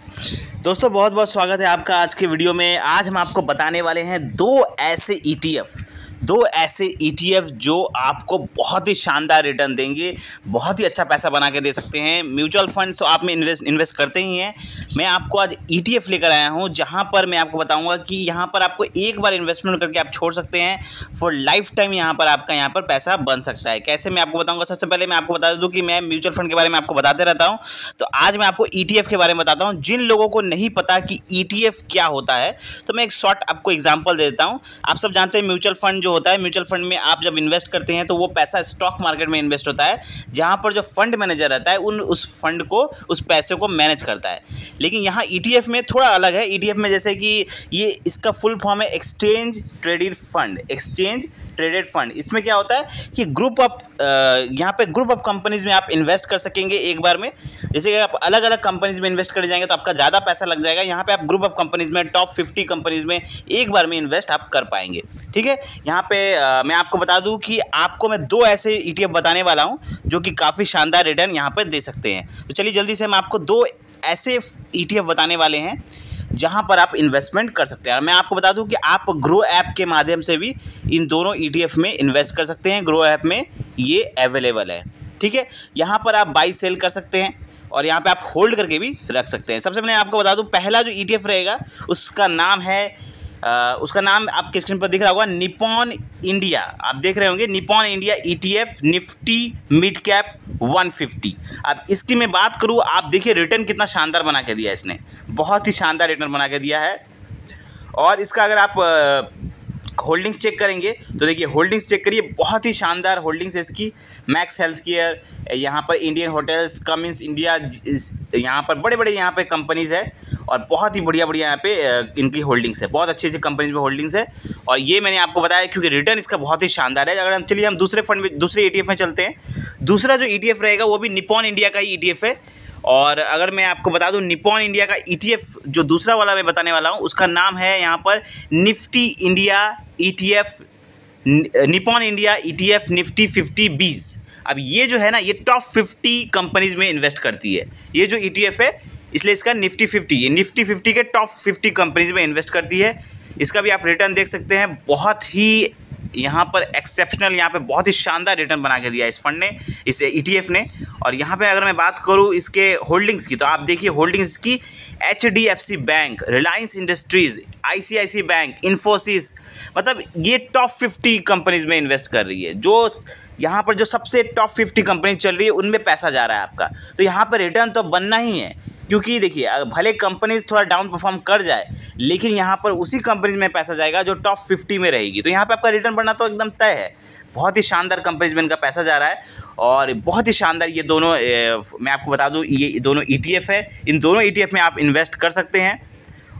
दोस्तों बहुत बहुत स्वागत है आपका आज के वीडियो में। आज हम आपको बताने वाले हैं दो ऐसे ETF जो आपको बहुत ही शानदार रिटर्न देंगे, बहुत ही अच्छा पैसा बना के दे सकते हैं। म्यूचुअल फंड्स तो आप में इन्वेस्ट करते ही हैं। मैं आपको आज ETF लेकर आया हूं, जहां पर मैं आपको बताऊंगा कि यहां पर आपको एक बार इन्वेस्टमेंट करके आप छोड़ सकते हैं, फॉर लाइफ टाइम यहां पर आपका यहां पर पैसा बन सकता है। कैसे मैं आपको बताऊंगा। सबसे पहले मैं आपको बता दूं कि मैं म्यूचुअल फंड के बारे में आपको बताते रहता हूं, तो आज मैं आपको ETF के बारे में बताता हूं। जिन लोगों को नहीं पता कि ETF क्या होता है, तो मैं एक शॉर्ट आपको एग्जांपल दे देता हूं। आप सब जानते हैं म्यूचुअल फंड जो होता है, म्यूचुअल फंड में आप जब इन्वेस्ट करते हैं तो वो पैसा स्टॉक मार्केट में इन्वेस्ट होता है, जहां पर जो फंड मैनेजर रहता है उस फंड को, उस पैसे को मैनेज करता है। लेकिन यहाँ ETF में थोड़ा अलग है। ETF में जैसे कि ये इसका फुल फॉर्म है एक्सचेंज ट्रेडेड फंड। इसमें क्या होता है कि यहाँ पे ग्रुप ऑफ कंपनीज में आप इन्वेस्ट कर सकेंगे एक बार में। जैसे कि आप अलग अलग कंपनीज में इन्वेस्ट कर जाएंगे तो आपका ज़्यादा पैसा लग जाएगा। यहाँ पे आप ग्रुप ऑफ कंपनीज में टॉप 50 कंपनीज में एक बार में इन्वेस्ट आप कर पाएंगे। ठीक है, यहाँ पे मैं आपको बता दूं कि आपको मैं दो ऐसे ETF बताने वाला हूँ जो कि काफ़ी शानदार रिटर्न यहाँ पर दे सकते हैं। तो चलिए जल्दी से हम आपको दो ऐसे ETF बताने वाले हैं जहां पर आप इन्वेस्टमेंट कर सकते हैं। और मैं आपको बता दूं कि आप ग्रो ऐप के माध्यम से भी इन दोनों ETF में इन्वेस्ट कर सकते हैं। ग्रो ऐप में ये अवेलेबल है। ठीक है, यहां पर आप बाई सेल कर सकते हैं और यहाँ पे आप होल्ड करके भी रख सकते हैं। सबसे पहले आपको बता दूं, पहला जो ETF रहेगा उसका नाम आपके स्क्रीन पर दिख रहा होगा, निप्पॉन इंडिया। आप देख रहे होंगे Nippon India ETF Nifty mid cap 150। अब इसकी मैं बात करूं, आप देखिए रिटर्न कितना शानदार बना के दिया है इसने, बहुत ही शानदार रिटर्न बना के दिया है। और इसका अगर आप होल्डिंग्स चेक करेंगे तो देखिए, होल्डिंग्स चेक करिए, बहुत ही शानदार होल्डिंग्स है इसकी। मैक्स हेल्थ केयर, यहाँ पर इंडियन होटल्स, कमिंस इंडिया, यहाँ पर बड़े बड़े यहाँ पे कंपनीज़ है और बहुत ही बढ़िया यहाँ पे इनकी होल्डिंग्स है। बहुत अच्छी अच्छी कंपनीज में होल्डिंग्स है और ये मैंने आपको बताया क्योंकि रिटर्न इसका बहुत ही शानदार है। अगर हम चलिए हम दूसरे ETF में चलते हैं। दूसरा जो ETF रहेगा वो भी निप्पॉन इंडिया का ही ETF है। और अगर मैं आपको बता दूं, निप्पॉन इंडिया का ETF जो दूसरा वाला मैं बताने वाला हूं उसका नाम है यहाँ पर Nifty India ETF, Nippon India ETF Nifty 50 अब ये जो है ना, ये टॉप 50 कंपनीज में इन्वेस्ट करती है। ये जो ETF है इसलिए इसका निफ्टी 50, ये निफ्टी 50 के टॉप 50 कंपनीज में इन्वेस्ट करती है। इसका भी आप रिटर्न देख सकते हैं, बहुत ही यहाँ पर एक्सेप्शनल, यहाँ पे बहुत ही शानदार रिटर्न बना के दिया इस फंड ने, इस ETF ने। और यहाँ पे अगर मैं बात करूँ इसके होल्डिंग्स की, तो आप देखिए होल्डिंग्स की HDFC bank, Reliance industries, ICICI bank, Infosys, मतलब ये टॉप 50 कंपनीज में इन्वेस्ट कर रही है। जो यहाँ पर जो सबसे टॉप 50 कंपनी चल रही है उनमें पैसा जा रहा है आपका, तो यहाँ पर रिटर्न तो बनना ही है। क्योंकि देखिए, भले कंपनीज थोड़ा डाउन परफॉर्म कर जाए, लेकिन यहाँ पर उसी कंपनीज में पैसा जाएगा जो टॉप 50 में रहेगी, तो यहाँ पे आपका रिटर्न बढ़ना तो एकदम तय है। बहुत ही शानदार कंपनीज में इनका पैसा जा रहा है और बहुत ही शानदार ये दोनों मैं आपको बता दूँ, ये दोनों ETF है। इन दोनों ETF में आप इन्वेस्ट कर सकते हैं।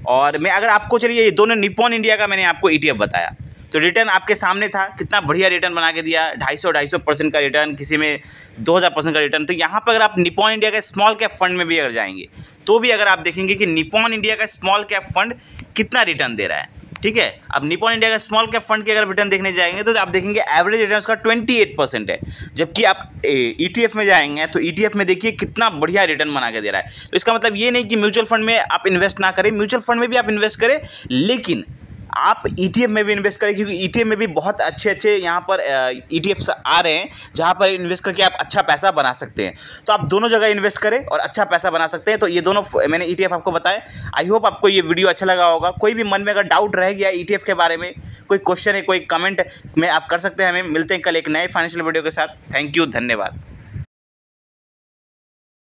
और मैं अगर आपको, चलिए ये दोनों निप्पॉन इंडिया का मैंने आपको ETF बताया, तो रिटर्न आपके सामने था, कितना बढ़िया रिटर्न बना के दिया, 250% का रिटर्न, किसी में 2000% का रिटर्न। तो यहाँ पर अगर आप निप्पॉन इंडिया का स्मॉल कैप फंड में भी अगर जाएंगे तो भी अगर आप देखेंगे कि निप्पॉन इंडिया का स्मॉल कैप फंड कितना रिटर्न दे रहा है। ठीक है, अब निप्पॉन इंडिया का स्मॉल कैप फंड के अगर रिटर्न देखने जाएंगे तो आप देखेंगे एवरेज रिटर्न उसका 28% है। जबकि आप ETF में जाएंगे तो ETF में देखिए कितना बढ़िया रिटर्न बना के दे रहा है। तो इसका मतलब ये नहीं कि म्यूचुअल फंड में आप इन्वेस्ट ना करें, म्यूचुअल फंड में भी आप इन्वेस्ट करें, लेकिन आप ETF में भी इन्वेस्ट करें, क्योंकि ETF में भी बहुत अच्छे यहाँ पर ETFs आ रहे हैं जहाँ पर इन्वेस्ट करके आप अच्छा पैसा बना सकते हैं। तो आप दोनों जगह इन्वेस्ट करें और अच्छा पैसा बना सकते हैं। तो ये दोनों मैंने ETF आपको बताए। आई होप आपको ये वीडियो अच्छा लगा होगा। कोई भी मन में अगर डाउट रह गया ETF के बारे में, कोई क्वेश्चन है, कोई कमेंट में आप कर सकते हैं। हमें मिलते हैं कल एक नए फाइनेंशियल वीडियो के साथ। थैंक यू, धन्यवाद।